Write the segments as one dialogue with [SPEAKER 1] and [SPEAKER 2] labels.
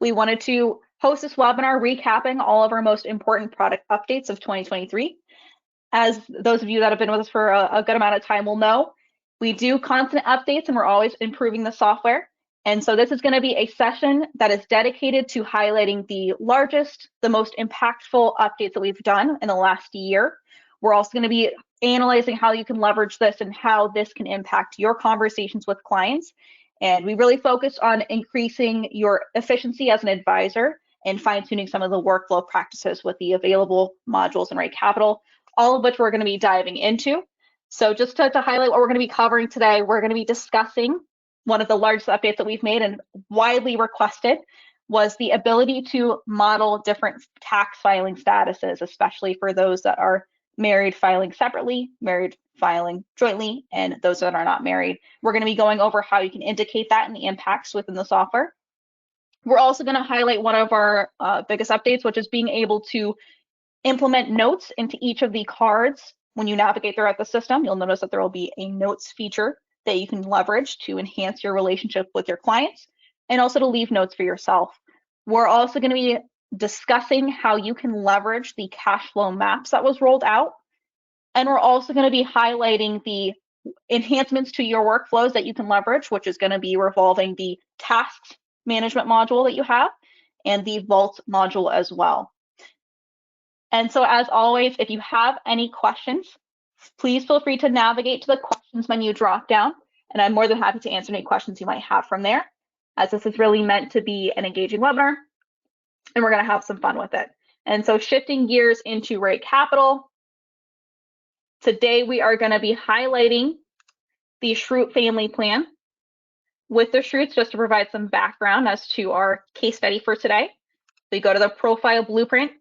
[SPEAKER 1] We wanted to host this webinar recapping all of our most important product updates of 2023. As those of you that have been with us for a good amount of time will know, we do constant updates and we're always improving the software. And so this is going to be a session that is dedicated to highlighting the largest, the most impactful updates that we've done in the last year. We're also going to be analyzing how you can leverage this and how this can impact your conversations with clients. And we really focus on increasing your efficiency as an advisor and fine-tuning some of the workflow practices with the available modules in RightCapital, all of which we're going to be diving into. So just to highlight what we're going to be covering today, we're going to be discussing one of the largest updates that we've made and widely requested was the ability to model different tax filing statuses, especially for those that are married filing separately, married filing jointly, and those that are not married. We're going to be going over how you can indicate that and the impacts within the software. We're also going to highlight one of our biggest updates, which is being able to implement notes into each of the cards. When you navigate throughout the system, you'll notice that there will be a notes feature that you can leverage to enhance your relationship with your clients and also to leave notes for yourself. We're also going to be discussing how you can leverage the cash flow maps that was rolled out. And we're also going to be highlighting the enhancements to your workflows that you can leverage, which is going to be revolving the tasks management module that you have and the Vault module as well. And so as always, if you have any questions, please feel free to navigate to the questions menu drop down, and I'm more than happy to answer any questions you might have from there, as this is really meant to be an engaging webinar, and we're going to have some fun with it. And so shifting gears into RightCapital, today we are going to be highlighting the Shroot family plan. With the Shroots, just to provide some background as to our case study for today, we go to the profile blueprint.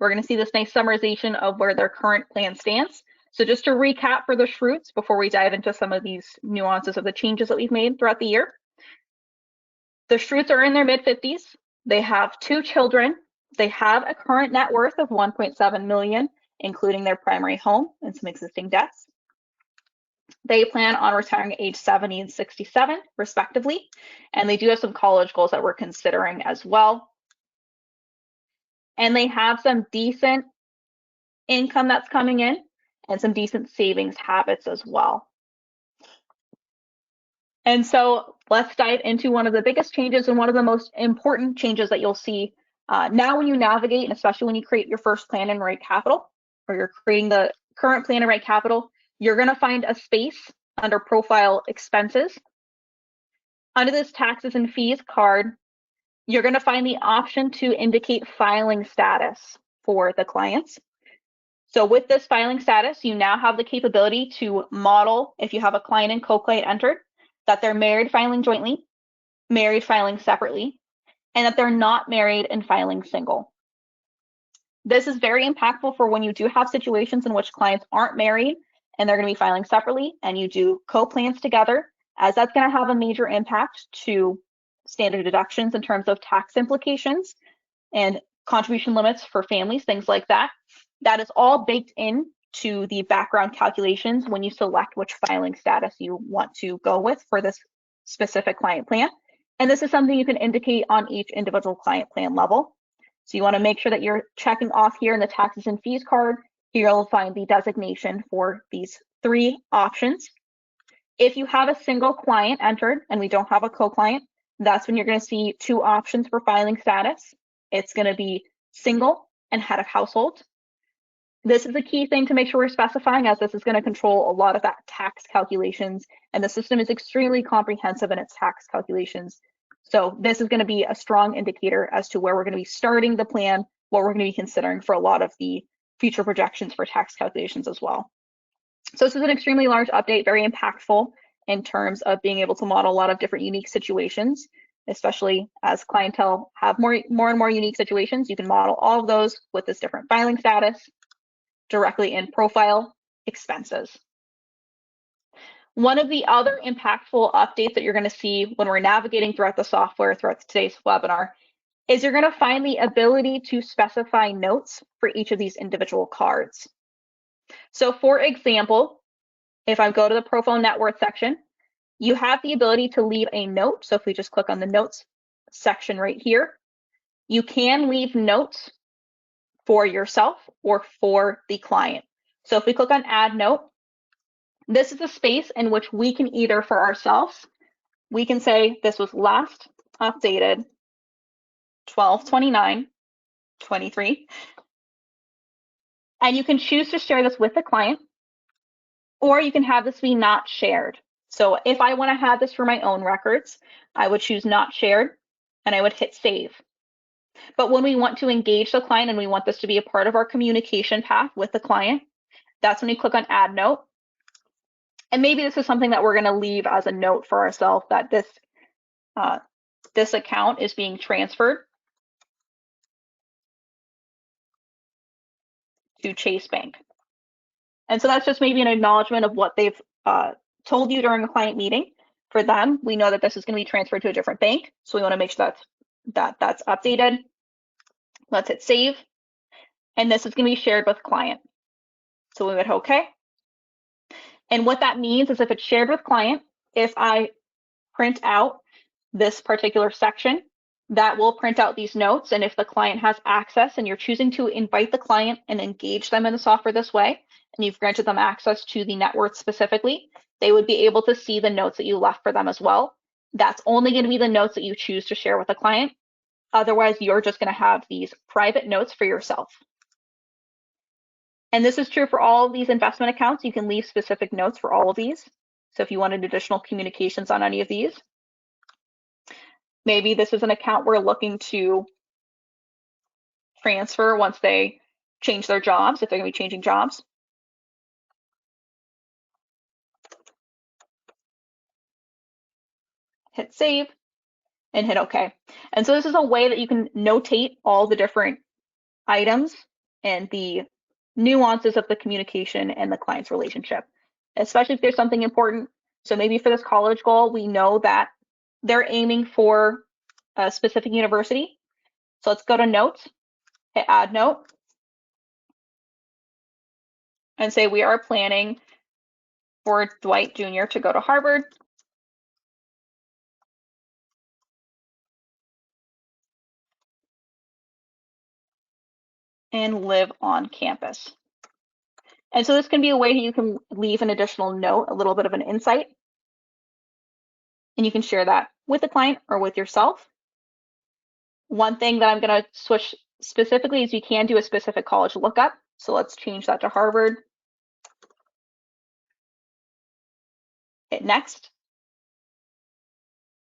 [SPEAKER 1] We're going to see this nice summarization of where their current plan stands. So just to recap for the Shroots before we dive into some of these nuances of the changes that we've made throughout the year. The Shroots are in their mid-50s. They have 2 children. They have a current net worth of $1.7 million, including their primary home and some existing debts. They plan on retiring at age 70 and 67, respectively. And they do have some college goals that we're considering as well. And they have some decent income that's coming in and some decent savings habits as well. And so let's dive into one of the biggest changes and one of the most important changes that you'll see now when you navigate, and especially when you create your first plan in RightCapital, or you're creating the current plan in RightCapital, you're going to find a space under profile expenses. Under this taxes and fees card, you're going to find the option to indicate filing status for the clients. So with this filing status, you now have the capability to model, if you have a client and co-client entered, that they're married filing jointly, married filing separately, and that they're not married and filing single. This is very impactful for when you do have situations in which clients aren't married and they're going to be filing separately and you do co-plans together, as that's going to have a major impact to standard deductions in terms of tax implications and contribution limits for families, things like that. That is all baked in to the background calculations when you select which filing status you want to go with for this specific client plan. And this is something you can indicate on each individual client plan level. So you want to make sure that you're checking off here in the taxes and fees card. Here you'll find the designation for these 3 options. If you have a single client entered and we don't have a co-client, that's when you're going to see 2 options for filing status. It's going to be single and head of household. This is a key thing to make sure we're specifying, as this is going to control a lot of that tax calculations, and the system is extremely comprehensive in its tax calculations. So this is going to be a strong indicator as to where we're going to be starting the plan, what we're going to be considering for a lot of the future projections for tax calculations as well. So this is an extremely large update, very impactful in terms of being able to model a lot of different unique situations, especially as clientele have more and more unique situations. You can model all of those with this different filing status directly in profile expenses. One of the other impactful updates that you're going to see when we're navigating throughout the software throughout today's webinar is you're going to find the ability to specify notes for each of these individual cards. So for example, if I go to the profile net worth section, you have the ability to leave a note. So if we just click on the notes section right here, You can leave notes for yourself or for the client. So if we click on add note, this is a space in which we can either for ourselves, we can say this was last updated 12/29/23, and you can choose to share this with the client, or you can have this be not shared. So if I want to have this for my own records, I would choose not shared and I would hit save. But when we want to engage the client and we want this to be a part of our communication path with the client, that's when you click on add note. And maybe this is something that we're going to leave as a note for ourselves, that this account is being transferred to Chase Bank. And so that's just maybe an acknowledgement of what they've told you during a client meeting. For them, we know that this is going to be transferred to a different bank. So we want to make sure that's updated. Let's hit save. And this is going to be shared with client. So we would hit OK. And what that means is if it's shared with client, if I print out this particular section, that will print out these notes. And if the client has access and you're choosing to invite the client and engage them in the software this way, and you've granted them access to the net worth specifically, they would be able to see the notes that you left for them as well. That's only going to be the notes that you choose to share with the client. Otherwise, you're just going to have these private notes for yourself. And this is true for all of these investment accounts. You can leave specific notes for all of these. So if you wanted additional communications on any of these, maybe this is an account we're looking to transfer once they change their jobs, if they're going to be changing jobs. Hit save and hit OK. And so this is a way that you can notate all the different items and the nuances of the communication and the client's relationship, especially if there's something important. So maybe for this college goal, we know that they're aiming for a specific university. So let's go to notes, hit add note, and say we are planning for Dwight Jr. to go to Harvard. And live on campus. And so this can be a way you can leave an additional note, a little bit of an insight. And you can share that with the client or with yourself. One thing that I'm going to switch specifically is you can do a specific college lookup. So let's change that to Harvard. Hit next.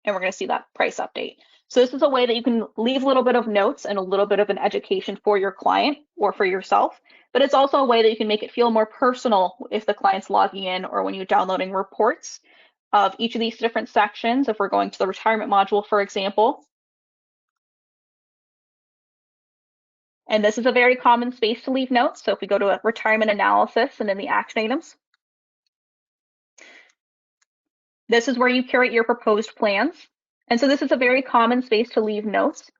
[SPEAKER 1] And we're going to see that price update. So this is a way that you can leave a little bit of notes and a little bit of an education for your client or for yourself. But it's also a way that you can make it feel more personal if the client's logging in or when you're downloading reports of each of these different sections. If we're going to the retirement module, for example. And this is a very common space to leave notes. So if we go to a retirement analysis and in the action items, this is where you curate your proposed plans. And so this is a very common space to leave notes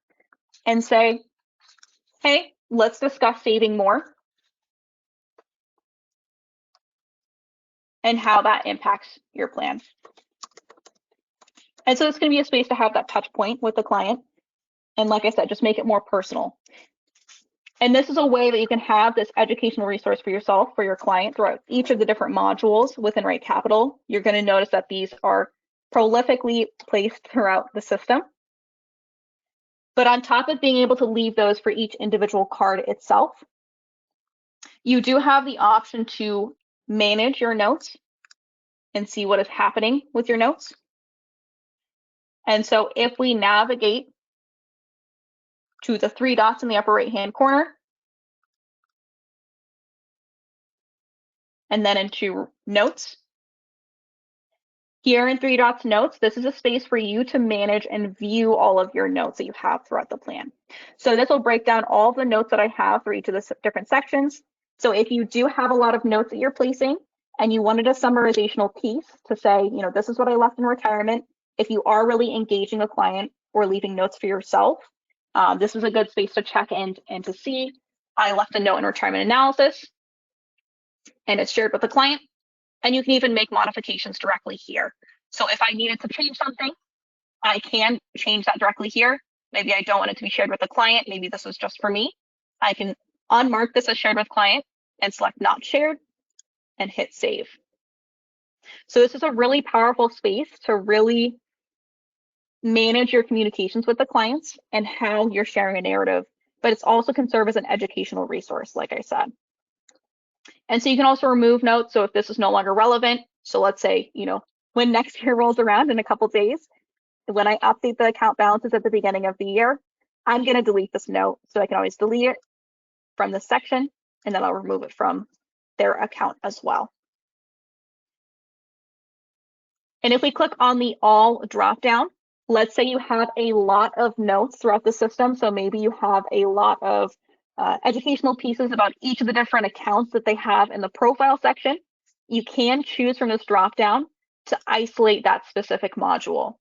[SPEAKER 1] and say, hey, let's discuss saving more and how that impacts your plan. And so it's going to be a space to have that touch point with the client. And like I said, just make it more personal. And this is a way that you can have this educational resource for yourself, for your client throughout each of the different modules within RightCapital. You're going to notice that these are prolifically placed throughout the system. But on top of being able to leave those for each individual card itself, you do have the option to manage your notes and see what is happening with your notes. And so if we navigate to the three dots in the upper right-hand corner, and then into notes, here in three dots notes, this is a space for you to manage and view all of your notes that you have throughout the plan. So this will break down all the notes that I have for each of the different sections. So if you do have a lot of notes that you're placing and you wanted a summarizational piece to say, you know, this is what I left in retirement, if you are really engaging a client or leaving notes for yourself, this is a good space to check in and to see. I left a note in retirement analysis and it's shared with the client. And you can even make modifications directly here. So if I needed to change something, I can change that directly here. Maybe I don't want it to be shared with the client. Maybe this was just for me. I can unmark this as shared with client and select not shared and hit save. So this is a really powerful space to really manage your communications with the clients and how you're sharing a narrative, but it's also can serve as an educational resource, like I said. And so you can also remove notes. So if this is no longer relevant, so let's say, when next year rolls around in a couple days, when I update the account balances at the beginning of the year, I'm going to delete this note. So I can always delete it from this section, and then I'll remove it from their account as well. And if we click on the all dropdown, let's say you have a lot of notes throughout the system. So maybe you have a lot of educational pieces about each of the different accounts that they have in the profile section. You can choose from this dropdown to isolate that specific module.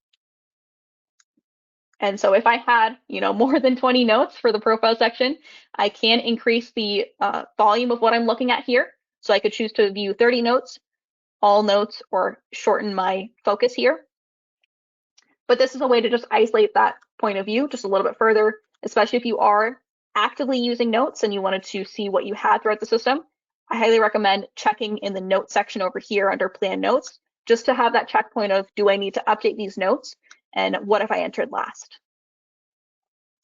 [SPEAKER 1] And so if I had, more than 20 notes for the profile section, I can increase the volume of what I'm looking at here. So I could choose to view 30 notes, all notes, or shorten my focus here. But this is a way to just isolate that point of view just a little bit further, especially if you are actively using notes and you wanted to see what you had throughout the system. I highly recommend checking in the notes section over here under plan notes, just to have that checkpoint of, do I need to update these notes? And what if I entered last?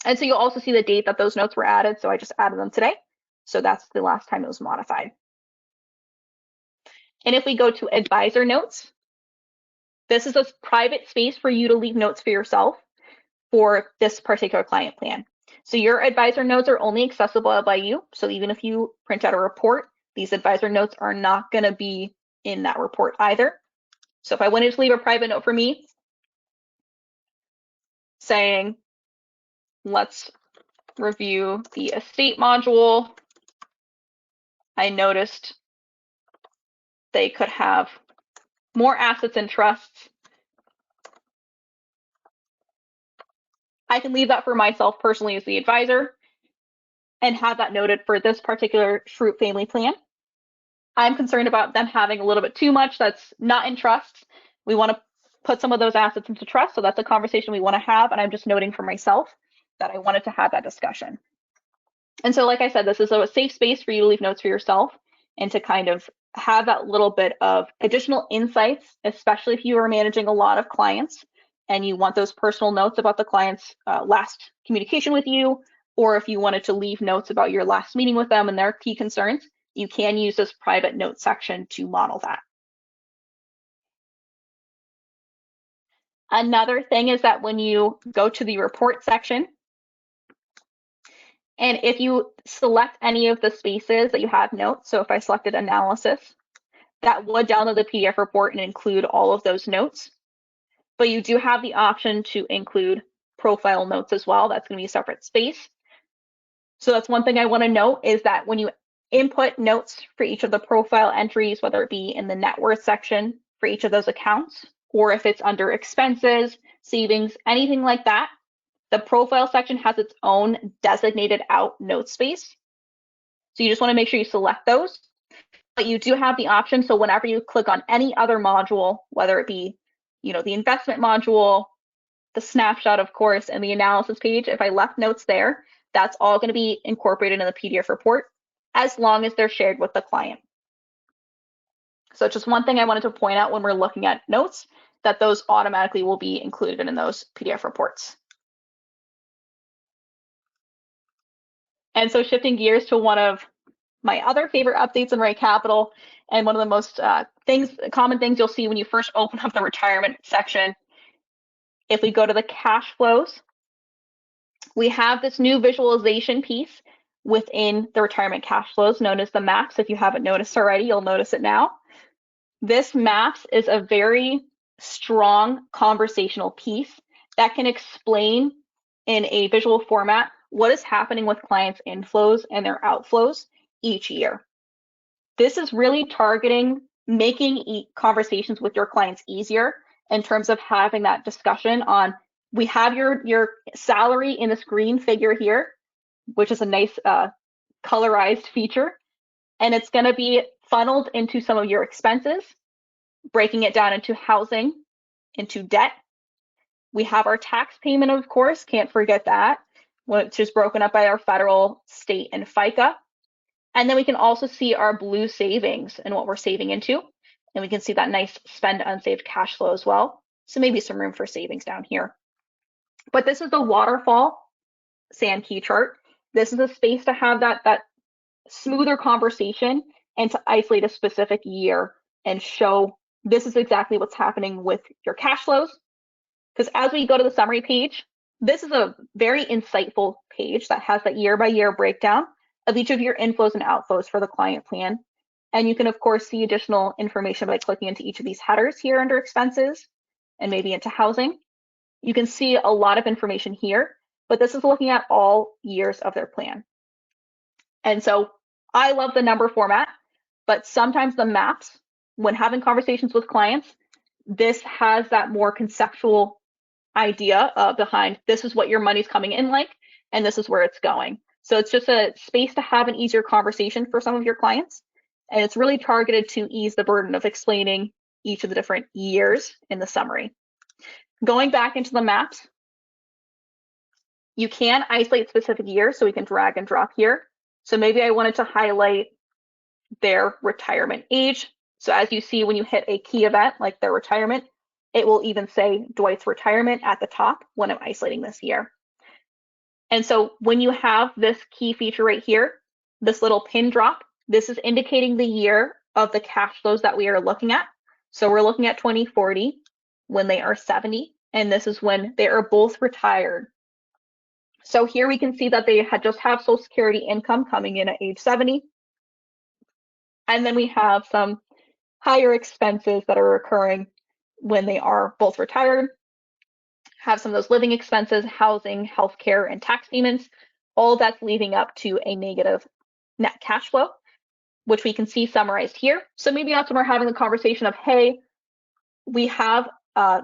[SPEAKER 1] And so you'll also see the date that those notes were added. So I just added them today. So that's the last time it was modified. And if we go to advisor notes, this is a private space for you to leave notes for yourself for this particular client plan. So your advisor notes are only accessible by you. So even if you print out a report, these advisor notes are not going to be in that report either. So if I wanted to leave a private note for me saying, let's review the estate module, I noticed they could have more assets and trusts, I can leave that for myself personally as the advisor and have that noted for this particular Shroot family plan. I'm concerned about them having a little bit too much that's not in trust. We want to put some of those assets into trust. So that's a conversation we want to have. And I'm just noting for myself that I wanted to have that discussion. And so, like I said, this is a safe space for you to leave notes for yourself and to kind of have that little bit of additional insights, especially if you are managing a lot of clients and you want those personal notes about the client's last communication with you, or if you wanted to leave notes about your last meeting with them and their key concerns, you can use this private note section to model that. Another thing is that when you go to the report section, and if you select any of the spaces that you have notes, so if I selected analysis, that would download the PDF report and include all of those notes. But you do have the option to include profile notes as well. That's going to be a separate space. So that's one thing I want to note is that when you input notes for each of the profile entries, whether it be in the net worth section for each of those accounts, or if it's under expenses, savings, anything like that, the profile section has its own designated out note space. So you just want to make sure you select those. But you do have the option. So whenever you click on any other module, whether it be, the investment module, the snapshot, of course, and the analysis page, if I left notes there, that's all going to be incorporated in the PDF report as long as they're shared with the client. So just one thing I wanted to point out when we're looking at notes, that those automatically will be included in those PDF reports. And so shifting gears to one of my other favorite updates in RightCapital, and one of the most common things you'll see when you first open up the retirement section. If we go to the cash flows, we have this new visualization piece within the retirement cash flows known as the maps. If you haven't noticed already, you'll notice it now. This maps is a very strong conversational piece that can explain in a visual format what is happening with clients' inflows and their outflows each year. This is really targeting making conversations with your clients easier in terms of having that discussion on, we have your salary in this green figure here, which is a nice colorized feature, and it's going to be funneled into some of your expenses, breaking it down into housing, into debt, We have our tax payment, of course, can't forget that, which is broken up by our federal, state, and FICA. And then we can also see our blue savings and what we're saving into. And we can see that nice spend unsaved cash flow as well. So maybe some room for savings down here. But this is the waterfall sand key chart. This is a space to have that smoother conversation and to isolate a specific year and show this is exactly what's happening with your cash flows. Because as we go to the summary page, this is a very insightful page that has that year by year breakdown of each of your inflows and outflows for the client plan. And you can, of course, see additional information by clicking into each of these headers here under expenses and maybe into housing. You can see a lot of information here, but this is looking at all years of their plan. And so I love the number format, but sometimes the maps, when having conversations with clients, this has that more conceptual idea behind this is what your money's coming in like, and this is where it's going. So it's just a space to have an easier conversation for some of your clients. And it's really targeted to ease the burden of explaining each of the different years in the summary. Going back into the maps, you can isolate specific years, so we can drag and drop here. So maybe I wanted to highlight their retirement age. So as you see, when you hit a key event like their retirement, it will even say Dwight's retirement at the top when I'm isolating this year. And so when you have this key feature right here, this little pin drop, this is indicating the year of the cash flows that we are looking at. So we're looking at 2040 when they are 70, and this is when they are both retired. So here we can see that they had just have Social Security income coming in at age 70. And then we have some higher expenses that are occurring when they are both retired, have some of those living expenses, housing, healthcare, and tax payments. All that's leading up to a negative net cash flow, which we can see summarized here. So maybe that's when we're having the conversation of, hey, we have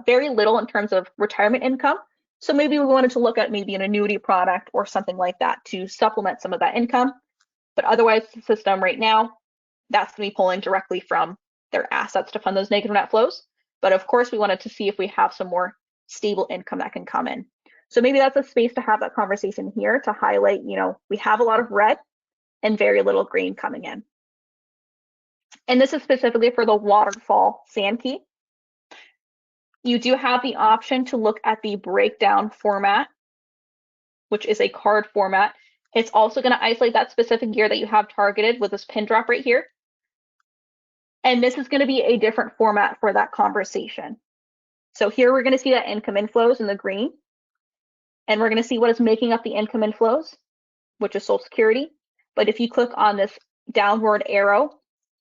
[SPEAKER 1] very little in terms of retirement income. So maybe we wanted to look at maybe an annuity product or something like that to supplement some of that income. But otherwise, the system right now, that's going to be pulling directly from their assets to fund those negative net flows. But of course, we wanted to see if we have some more stable income that can come in. So maybe that's a space to have that conversation here to highlight, we have a lot of red and very little green coming in. And this is specifically for the waterfall sand key. You do have the option to look at the breakdown format, which is a card format. It's also going to isolate that specific year that you have targeted with this pin drop right here. And this is going to be a different format for that conversation. So here we're going to see that income inflows in the green. And we're going to see what is making up the income inflows, which is Social Security. But if you click on this downward arrow,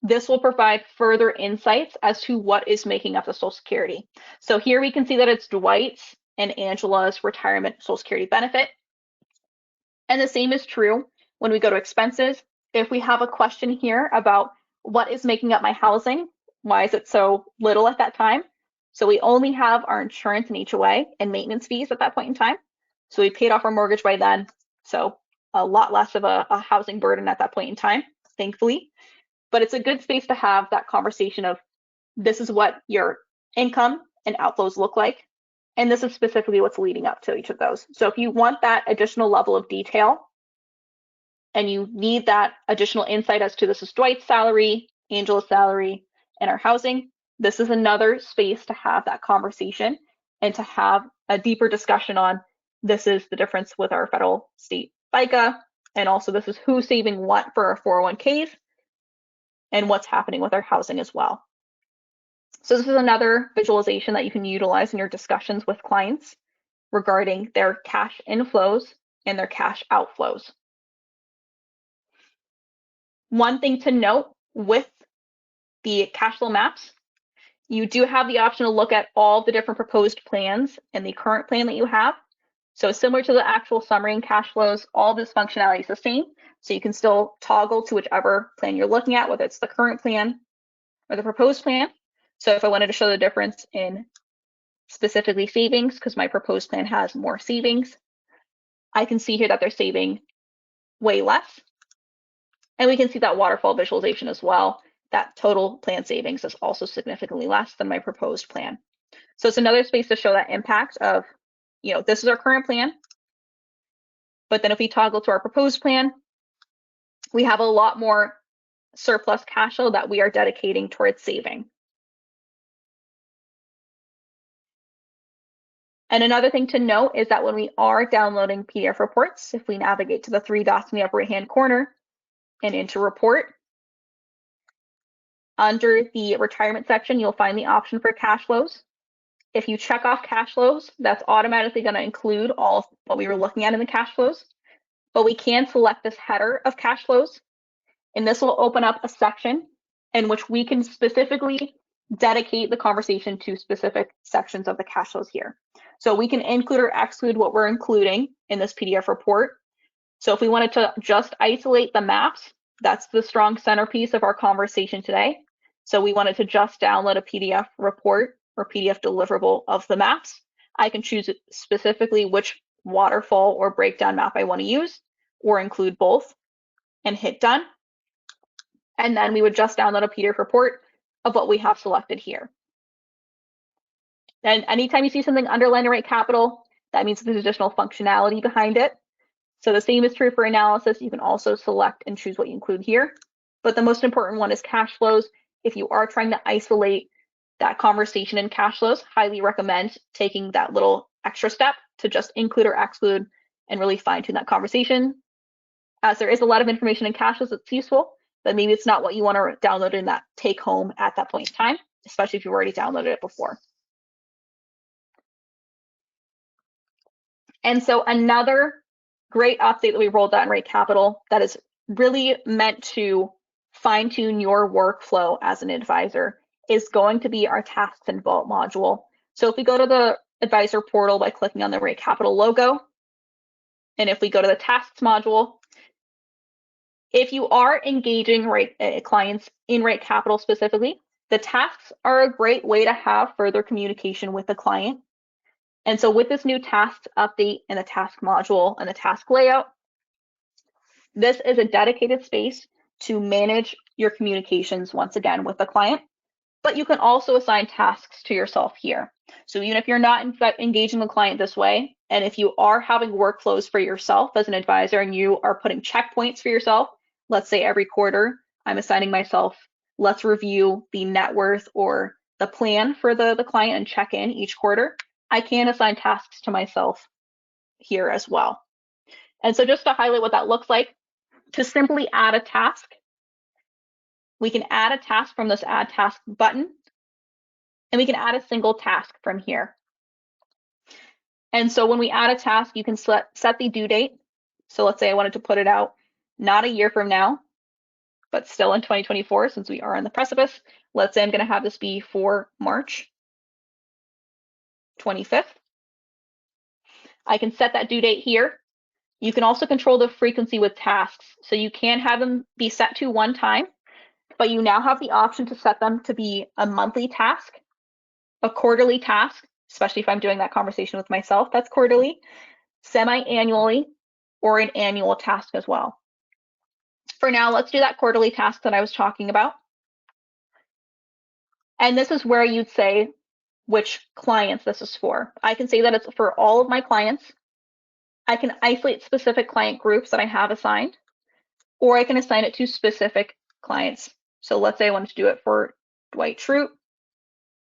[SPEAKER 1] this will provide further insights as to what is making up the Social Security. So here we can see that it's Dwight's and Angela's retirement Social Security benefit. And the same is true when we go to expenses. If we have a question here about what is making up my housing, why is it so little at that time? So we only have our insurance and HOA and maintenance fees at that point in time. So we paid off our mortgage by then. So a lot less of a housing burden at that point in time, thankfully. But it's a good space to have that conversation of this is what your income and outflows look like. And this is specifically what's leading up to each of those. So if you want that additional level of detail and you need that additional insight as to this is Dwight's salary, Angela's salary, and our housing, this is another space to have that conversation and to have a deeper discussion on this is the difference with our federal state FICA, and also this is who's saving what for our 401ks and what's happening with our housing as well. So this is another visualization that you can utilize in your discussions with clients regarding their cash inflows and their cash outflows. One thing to note with the cash flow maps, you do have the option to look at all the different proposed plans and the current plan that you have. So similar to the actual summary and cash flows, all this functionality is the same. So you can still toggle to whichever plan you're looking at, whether it's the current plan or the proposed plan. So if I wanted to show the difference in specifically savings, because my proposed plan has more savings, I can see here that they're saving way less. And we can see that waterfall visualization as well. That total plan savings is also significantly less than my proposed plan. So it's another space to show that impact of, this is our current plan, but then if we toggle to our proposed plan, we have a lot more surplus cash flow that we are dedicating towards saving. And another thing to note is that when we are downloading PDF reports, if we navigate to the three dots in the upper right-hand corner and into report, under the retirement section, you'll find the option for cash flows. If you check off cash flows, that's automatically going to include all of what we were looking at in the cash flows, but we can select this header of cash flows, and this will open up a section in which we can specifically dedicate the conversation to specific sections of the cash flows here. So we can include or exclude what we're including in this PDF report. So if we wanted to just isolate the maps, that's the strong centerpiece of our conversation today. So we wanted to just download a PDF report or PDF deliverable of the maps. I can choose specifically which waterfall or breakdown map I want to use, or include both, and hit done. And then we would just download a PDF report of what we have selected here. And anytime you see something underlined in RightCapital, that means there's additional functionality behind it. So the same is true for analysis. You can also select and choose what you include here. But the most important one is cash flows. If you are trying to isolate that conversation in cash flows, highly recommend taking that little extra step to just include or exclude and really fine tune that conversation. As there is a lot of information in cash flows that's useful, but maybe it's not what you want to download in that take home at that point in time, especially if you've already downloaded it before. And so another great update that we rolled out in RightCapital that is really meant to fine tune your workflow as an advisor is going to be our tasks and vault module. So if we go to the advisor portal by clicking on the RightCapital logo, and if we go to the tasks module, if you are engaging clients in RightCapital specifically, the tasks are a great way to have further communication with the client. And so with this new tasks update and the task module and the task layout, this is a dedicated space to manage your communications once again with the client, but you can also assign tasks to yourself here. So even if you're not engaging the client this way, and if you are having workflows for yourself as an advisor and you are putting checkpoints for yourself, let's say every quarter, I'm assigning myself, let's review the net worth or the plan for the client and check in each quarter. I can assign tasks to myself here as well. And so just to highlight what that looks like, to simply add a task, we can add a task from this Add Task button, and we can add a single task from here. And so when we add a task, you can set the due date. So let's say I wanted to put it out not a year from now, but still in 2024, since we are on the precipice. Let's say I'm going to have this be for March 25th. I can set that due date here. You can also control the frequency with tasks. So you can have them be set to one time, but you now have the option to set them to be a monthly task, a quarterly task, especially if I'm doing that conversation with myself, that's quarterly, semi-annually, or an annual task as well. For now, let's do that quarterly task that I was talking about. And this is where you'd say which clients this is for. I can say that it's for all of my clients. I can isolate specific client groups that I have assigned, or I can assign it to specific clients. So let's say I wanted to do it for Dwight Schrute.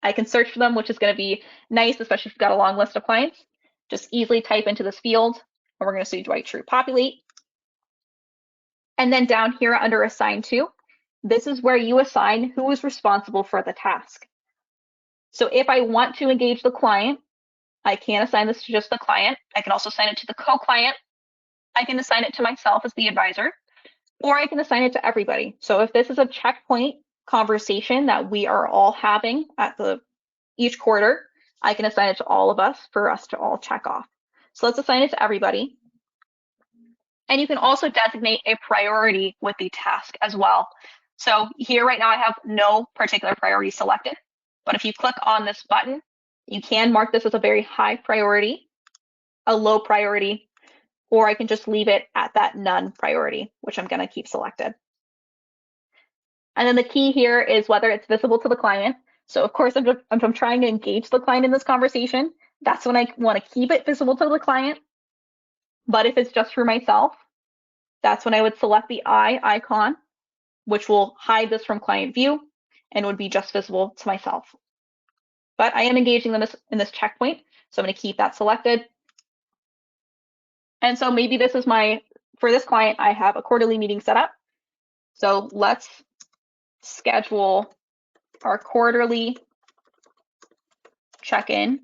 [SPEAKER 1] I can search for them, which is going to be nice, especially if you've got a long list of clients. Just easily type into this field, and we're going to say Dwight Schrute populate. And then down here under Assign To, this is where you assign who is responsible for the task. So if I want to engage the client, I can assign this to just the client. I can also assign it to the co-client. I can assign it to myself as the advisor, or I can assign it to everybody. So if this is a checkpoint conversation that we are all having at each quarter, I can assign it to all of us for us to all check off. So let's assign it to everybody. And you can also designate a priority with the task as well. So here right now I have no particular priority selected, but if you click on this button, you can mark this as a very high priority, a low priority, or I can just leave it at that none priority, which I'm going to keep selected. And then the key here is whether it's visible to the client. So of course, if I'm trying to engage the client in this conversation, that's when I want to keep it visible to the client. But if it's just for myself, that's when I would select the eye icon, which will hide this from client view and would be just visible to myself. But I am engaging them in this checkpoint, so I'm going to keep that selected. And so maybe this is for this client, I have a quarterly meeting set up. So let's schedule our quarterly check-in.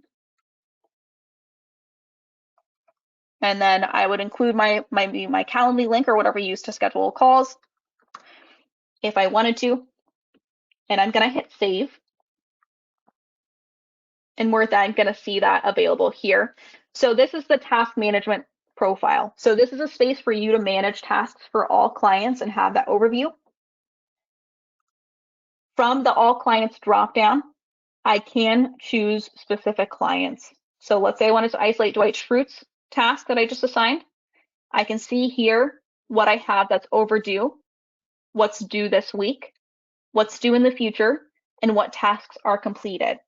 [SPEAKER 1] And then I would include my Calendly link or whatever you use to schedule calls if I wanted to. And I'm going to hit save. And we're then going to see that available here. So this is the task management profile. So this is a space for you to manage tasks for all clients and have that overview. From the all clients dropdown, I can choose specific clients. So let's say I wanted to isolate Dwight Schrute's task that I just assigned. I can see here what I have that's overdue, what's due this week, what's due in the future, and what tasks are completed.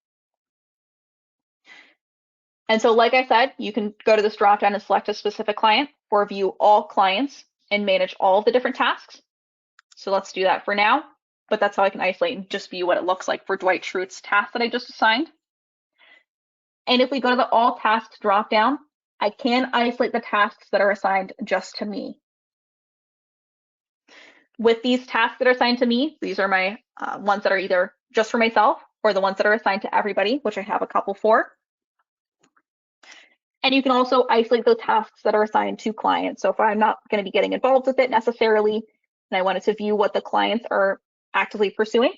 [SPEAKER 1] And so, like I said, you can go to this dropdown and select a specific client or view all clients and manage all of the different tasks. So let's do that for now, but that's how I can isolate and just view what it looks like for Dwight Schrute's task that I just assigned. And if we go to the all tasks dropdown, I can isolate the tasks that are assigned just to me. With these tasks that are assigned to me, these are my ones that are either just for myself or the ones that are assigned to everybody, which I have a couple for. And you can also isolate those tasks that are assigned to clients. So if I'm not going to be getting involved with it necessarily, and I wanted to view what the clients are actively pursuing,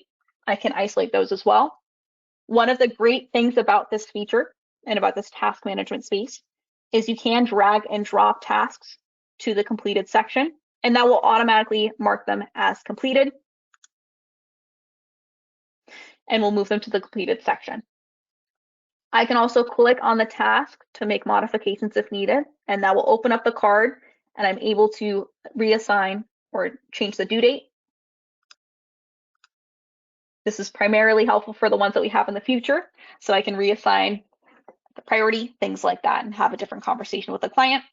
[SPEAKER 1] I can isolate those as well. One of the great things about this feature and about this task management space is you can drag and drop tasks to the completed section, and that will automatically mark them as completed, and we'll move them to the completed section. I can also click on the task to make modifications if needed, and that will open up the card, and I'm able to reassign or change the due date. This is primarily helpful for the ones that we have in the future, so I can reassign the priority, things like that, and have a different conversation with the client.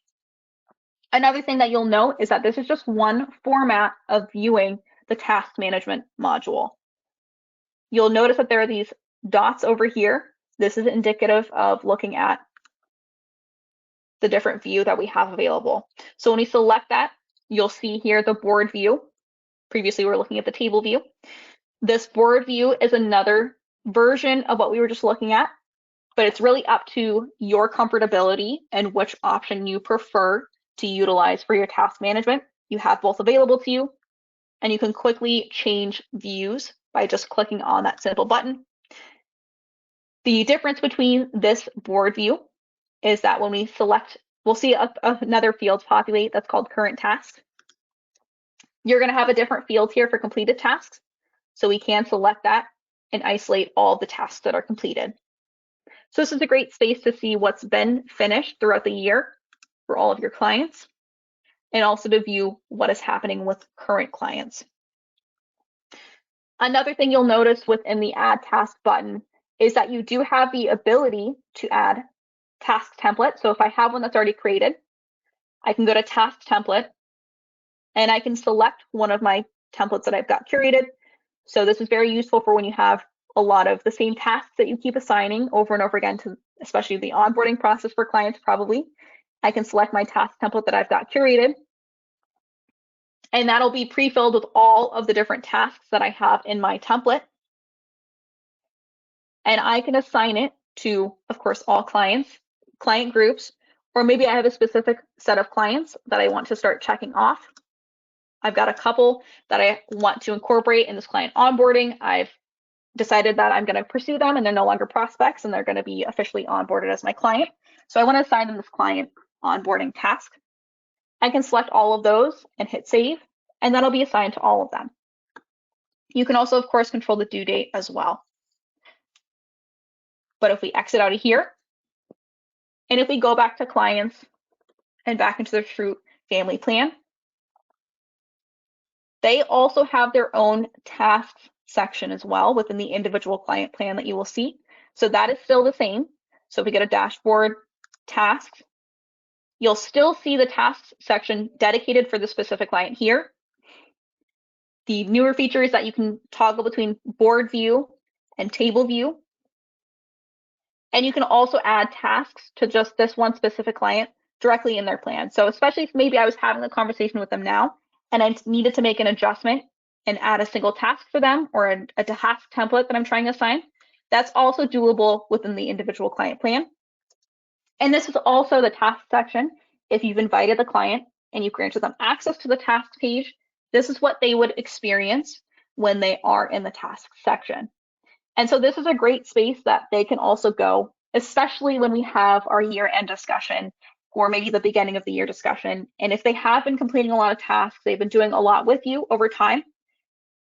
[SPEAKER 1] Another thing that you'll note is that this is just one format of viewing the task management module. You'll notice that there are these dots over here. This is indicative of looking at the different view that we have available. So when we select that, you'll see here the board view. Previously, we were looking at the table view. This board view is another version of what we were just looking at, but it's really up to your comfortability and which option you prefer to utilize for your task management. You have both available to you, and you can quickly change views by just clicking on that simple button. The difference between this board view is that when we select, we'll see another field populate that's called current tasks. You're going to have a different field here for completed tasks. So we can select that and isolate all the tasks that are completed. So this is a great space to see what's been finished throughout the year for all of your clients, and also to view what is happening with current clients. Another thing you'll notice within the Add Task button is that you do have the ability to add task template. So if I have one that's already created, I can go to Task Template, and I can select one of my templates that I've got curated. So this is very useful for when you have a lot of the same tasks that you keep assigning over and over again to, especially the onboarding process for clients probably. I can select my task template that I've got curated, and that'll be pre-filled with all of the different tasks that I have in my template. And I can assign it to, of course, all clients, client groups, or maybe I have a specific set of clients that I want to start checking off. I've got a couple that I want to incorporate in this client onboarding. I've decided that I'm going to pursue them and they're no longer prospects and they're going to be officially onboarded as my client. So I want to assign them this client onboarding task. I can select all of those and hit save, and that'll be assigned to all of them. You can also, of course, control the due date as well. But if we exit out of here, and if we go back to clients and back into the Schrute family plan, they also have their own tasks section as well within the individual client plan that you will see. So that is still the same. So if we go to dashboard, tasks, you'll still see the tasks section dedicated for the specific client here. The newer feature is that you can toggle between board view and table view. And you can also add tasks to just this one specific client directly in their plan. So especially if maybe I was having a conversation with them now and I needed to make an adjustment and add a single task for them or a task template that I'm trying to assign, that's also doable within the individual client plan. And this is also the task section. If you've invited the client and you've granted them access to the task page, this is what they would experience when they are in the task section. And so this is a great space that they can also go, especially when we have our year-end discussion or maybe the beginning of the year discussion. And if they have been completing a lot of tasks, they've been doing a lot with you over time,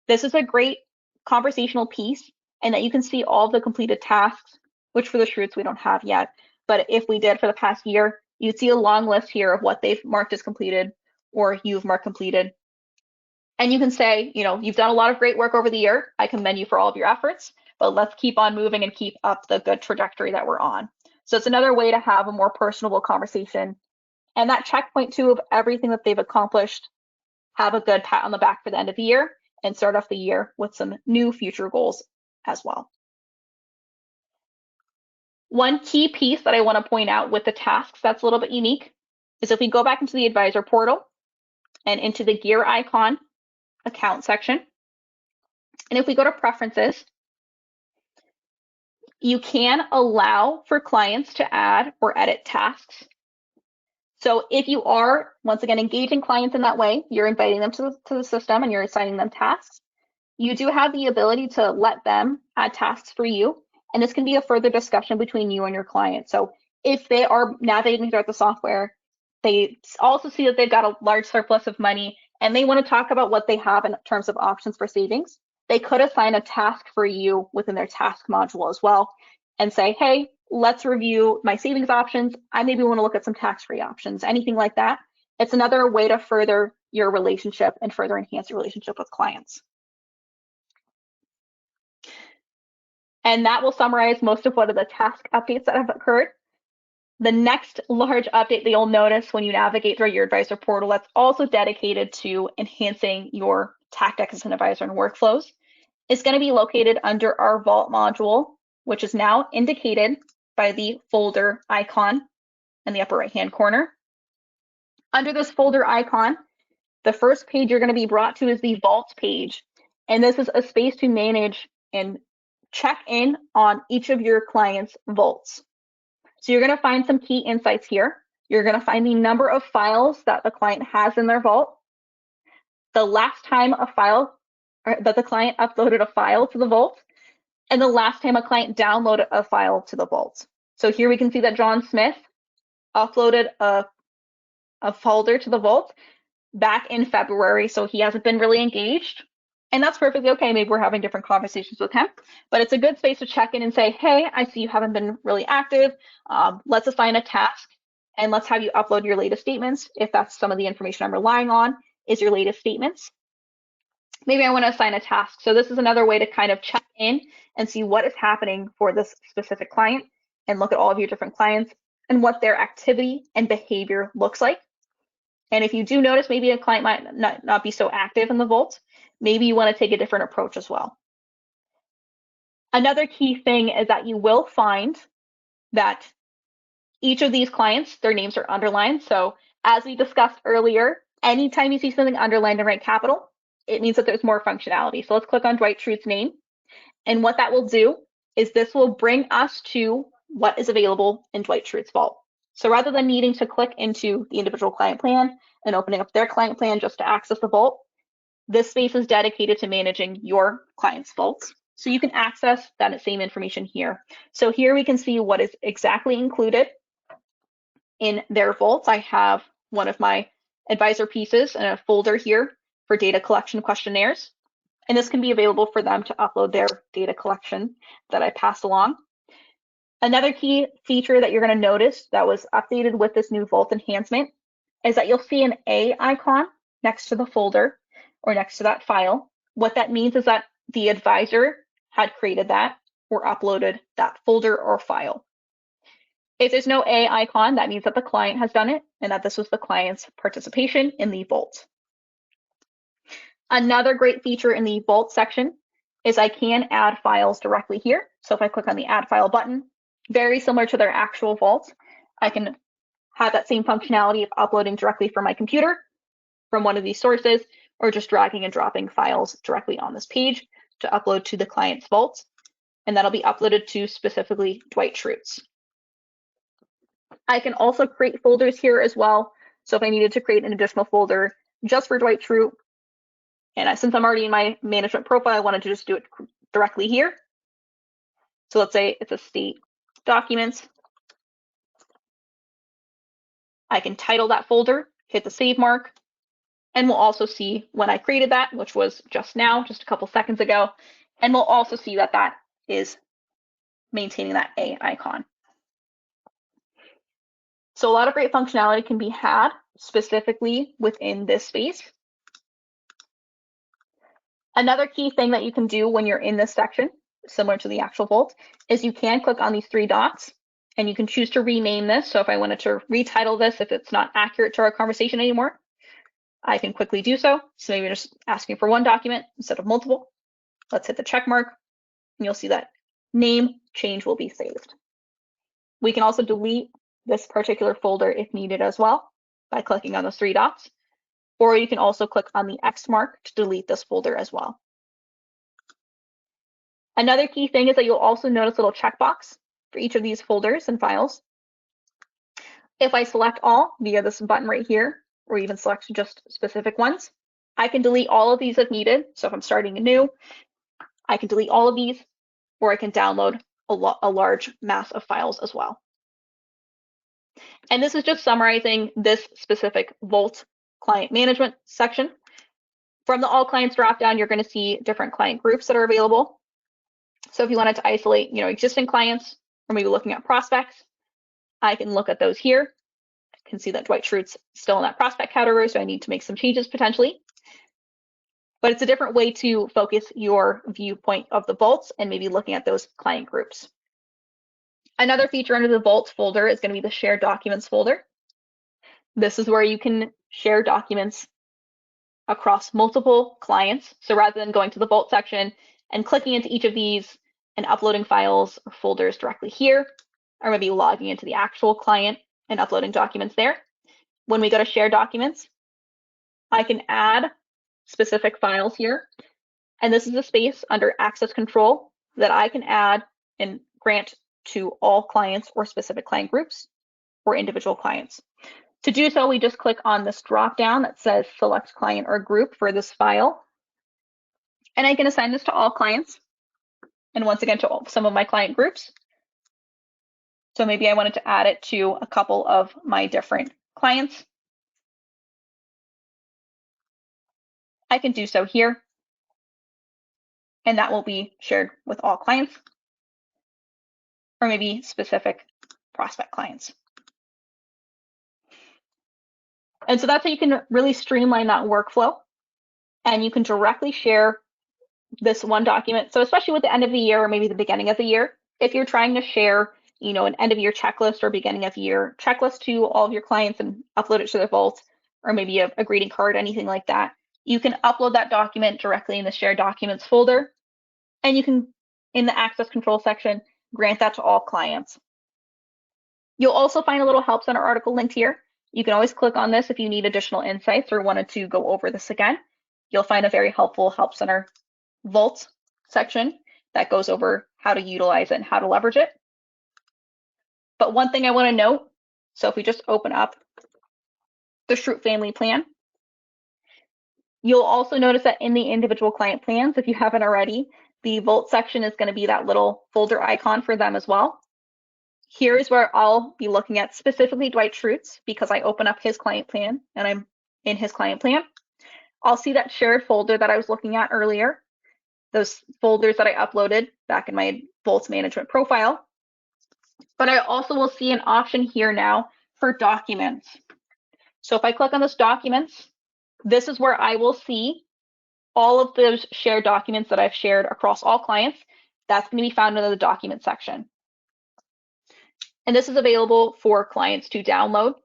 [SPEAKER 1] this is a great conversational piece, and that you can see all the completed tasks, which for the Shrewds we don't have yet. But if we did for the past year, you'd see a long list here of what they've marked as completed or you've marked completed. And you can say, you know, you've done a lot of great work over the year. I commend you for all of your efforts, but let's keep on moving and keep up the good trajectory that we're on. So it's another way to have a more personable conversation. And that checkpoint too of everything that they've accomplished, have a good pat on the back for the end of the year and start off the year with some new future goals as well. One key piece that I want to point out with the tasks that's a little bit unique is if we go back into the advisor portal and into the gear icon account section, and if we go to preferences, you can allow for clients to add or edit tasks. So if you are, once again, engaging clients in that way, you're inviting them to the system and you're assigning them tasks, you do have the ability to let them add tasks for you. And this can be a further discussion between you and your client. So if they are navigating throughout the software, they also see that they've got a large surplus of money and they want to talk about what they have in terms of options for savings, they could assign a task for you within their task module as well and say, hey, let's review my savings options. I maybe want to look at some tax-free options, anything like that. It's another way to further your relationship and further enhance your relationship with clients. And that will summarize most of what are the task updates that have occurred. The next large update that you'll notice when you navigate through your advisor portal that's also dedicated to enhancing your tax deck as an advisor and workflows is going to be located under our Vault module, which is now indicated by the folder icon in the upper right-hand corner. Under this folder icon, the first page you're going to be brought to is the Vault page. And this is a space to manage and check in on each of your clients' vaults. So you're going to find some key insights here. You're going to find the number of files that the client has in their vault, the last time that the client uploaded a file to the vault, and the last time a client downloaded a file to the vault. So here we can see that John Smith uploaded a folder to the vault back in February, so he hasn't been really engaged. And that's perfectly okay. Maybe we're having different conversations with him, but it's a good space to check in and say, hey, I see you haven't been really active. Let's assign a task and let's have you upload your latest statements. If that's some of the information I'm relying on is your latest statements. Maybe I want to assign a task. So this is another way to kind of check in and see what is happening for this specific client and look at all of your different clients and what their activity and behavior looks like. And if you do notice maybe a client might not be so active in the vault, maybe you want to take a different approach as well. Another key thing is that you will find that each of these clients, their names are underlined. So as we discussed earlier, anytime you see something underlined in RightCapital, it means that there's more functionality. So let's click on Dwight Schrute's name. And what that will do is this will bring us to what is available in Dwight Schrute's vault. So rather than needing to click into the individual client plan and opening up their client plan just to access the vault, this space is dedicated to managing your client's vaults. So you can access that same information here. So here we can see what is exactly included in their vaults. I have one of my advisor pieces in a folder here for data collection questionnaires. And this can be available for them to upload their data collection that I passed along. Another key feature that you're going to notice that was updated with this new Vault enhancement is that you'll see an A icon next to the folder or next to that file. What that means is that the advisor had created that or uploaded that folder or file. If there's no A icon, that means that the client has done it and that this was the client's participation in the vault. Another great feature in the vault section is I can add files directly here. So if I click on the add file button, very similar to their actual vault, I can have that same functionality of uploading directly from my computer from one of these sources, or just dragging and dropping files directly on this page to upload to the client's vault. And that'll be uploaded to specifically Dwight Schrute's. I can also create folders here as well. So if I needed to create an additional folder just for Dwight Schrute, and since I'm already in my management profile, I wanted to just do it directly here. So let's say it's estate documents. I can title that folder, hit the save mark, and we'll also see when I created that, which was just now, just a couple seconds ago, and we'll also see that that is maintaining that A icon. So a lot of great functionality can be had specifically within this space. Another key thing that you can do when you're in this section, similar to the actual vault, is you can click on these three dots and you can choose to rename this. So if I wanted to retitle this, if it's not accurate to our conversation anymore, I can quickly do so. So maybe just asking for one document instead of multiple. Let's hit the check mark and you'll see that name change will be saved. We can also delete this particular folder if needed as well by clicking on those three dots, or you can also click on the X mark to delete this folder as well. Another key thing is that you'll also notice a little checkbox for each of these folders and files. If I select all via this button right here, or even select just specific ones, I can delete all of these if needed. So if I'm starting anew, I can delete all of these, or I can download a large mass of files as well. And this is just summarizing this specific Vault client management section. From the All Clients dropdown, you're going to see different client groups that are available. So if you wanted to isolate, existing clients, or maybe looking at prospects, I can look at those here. I can see that Dwight Schrute's still in that prospect category, so I need to make some changes potentially. But it's a different way to focus your viewpoint of the vaults and maybe looking at those client groups. Another feature under the Vault folder is going to be the Share Documents folder. This is where you can share documents across multiple clients. So rather than going to the Vault section and clicking into each of these and uploading files or folders directly here, or maybe logging into the actual client and uploading documents there, when we go to Share Documents, I can add specific files here. And this is a space under Access Control that I can add and grant to all clients or specific client groups or individual clients. To do so, we just click on this drop down that says Select Client or Group for this file. And I can assign this to all clients. And once again, to some of my client groups. So maybe I wanted to add it to a couple of my different clients. I can do so here. And that will be shared with all clients, or maybe specific prospect clients. And so that's how you can really streamline that workflow. And you can directly share this one document. So especially with the end of the year or maybe the beginning of the year, if you're trying to share, an end of year checklist or beginning of year checklist to all of your clients and upload it to their vault, or maybe a greeting card, anything like that, you can upload that document directly in the Share Documents folder. And you can, in the Access Control section, grant that to all clients. You'll also find a little Help Center article linked here. You can always click on this if you need additional insights or wanted to go over this again. You'll find a very helpful Help Center Vault section that goes over how to utilize it and how to leverage it. But one thing I want to note, so if we just open up the Schrute Family Plan, you'll also notice that in the individual client plans, if you haven't already, the Vault section is going to be that little folder icon for them as well. Here is where I'll be looking at specifically Dwight Schrute's because I open up his client plan and I'm in his client plan. I'll see that shared folder that I was looking at earlier, those folders that I uploaded back in my Vault management profile. But I also will see an option here now for documents. So if I click on this documents, this is where I will see all of those shared documents that I've shared across all clients, that's going to be found in the document section. And this is available for clients to download.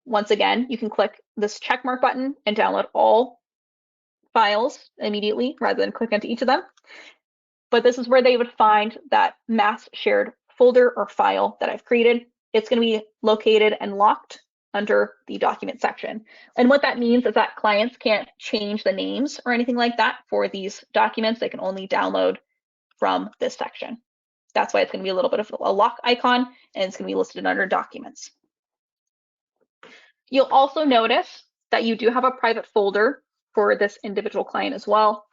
[SPEAKER 1] Once again, you can click this checkmark button and download all files immediately rather than click into each of them. But this is where they would find that mass shared folder or file that I've created. It's going to be located and locked under the document section. And what that means is that clients can't change the names or anything like that for these documents. They can only download from this section. That's why it's going to be a little bit of a lock icon, and it's going to be listed under documents. You'll also notice that you do have a private folder for this individual client as well.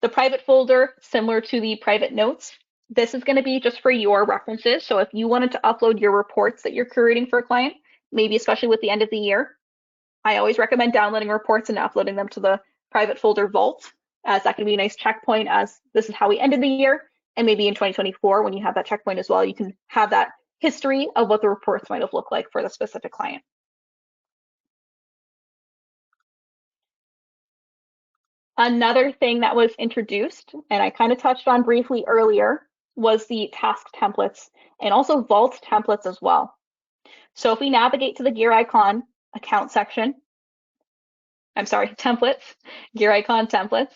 [SPEAKER 1] The private folder, similar to the private notes, this is going to be just for your references. So if you wanted to upload your reports that you're curating for a client, maybe especially with the end of the year, I always recommend downloading reports and uploading them to the private folder vault, as that can be a nice checkpoint as this is how we ended the year. And maybe in 2024, when you have that checkpoint as well, you can have that history of what the reports might have looked like for the specific client. Another thing that was introduced, and I kind of touched on briefly earlier, was the task templates and also vault templates as well. So if we navigate to the gear icon account section, templates, gear icon templates,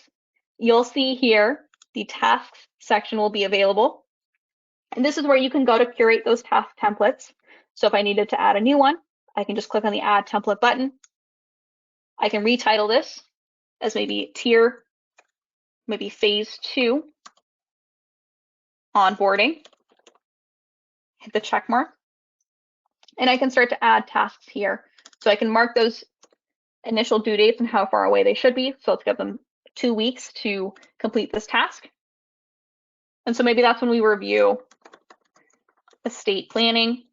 [SPEAKER 1] you'll see here the tasks section will be available. And this is where you can go to curate those task templates. So if I needed to add a new one, I can just click on the add template button. I can retitle this as maybe tier, maybe phase 2 onboarding, hit the check mark, and I can start to add tasks here. So I can mark those initial due dates and how far away they should be. So let's give them 2 weeks to complete this task. And so maybe that's when we review estate planning.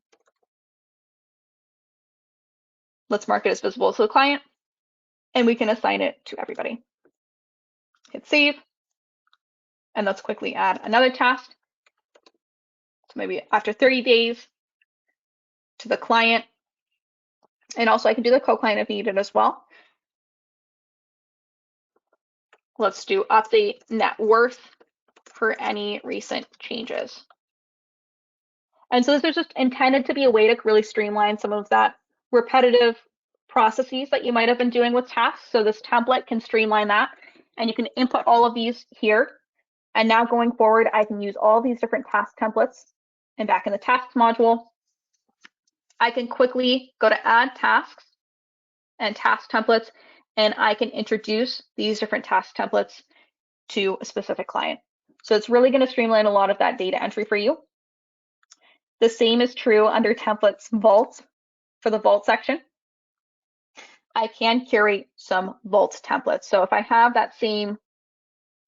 [SPEAKER 1] Let's mark it as visible to the client, and we can assign it to everybody. Hit save, and let's quickly add another task. So maybe after 30 days to the client, and also I can do the co-client if needed as well. Let's do update net worth for any recent changes. And so this is just intended to be a way to really streamline some of that repetitive processes that you might have been doing with tasks. So this template can streamline that, and you can input all of these here. And now going forward, I can use all these different task templates. And back in the tasks module, I can quickly go to add tasks and task templates, and I can introduce these different task templates to a specific client. So it's really going to streamline a lot of that data entry for you. The same is true under templates vault for the vault section. I can curate some vault templates. So if I have that same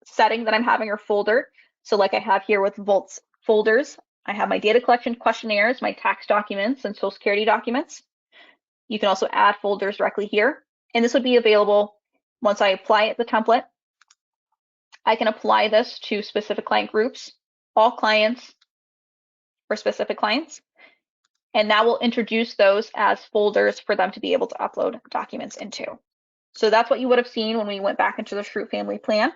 [SPEAKER 1] setting that I'm having or folder, so like I have here with vaults folders, I have my data collection questionnaires, my tax documents, and social security documents. You can also add folders directly here, and this would be available once I apply it, the template. I can apply this to specific client groups, all clients, or specific clients, and that will introduce those as folders for them to be able to upload documents into. So that's what you would have seen when we went back into the Shroot Family Plan.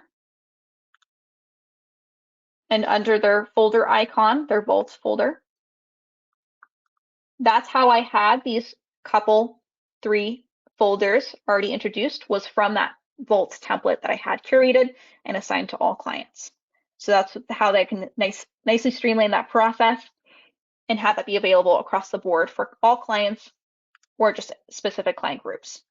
[SPEAKER 1] And under their folder icon, their vaults folder, that's how I had these couple 3 folders already introduced, was from that vault template that I had curated and assigned to all clients. So that's how they can nicely streamline that process and have that be available across the board for all clients or just specific client groups.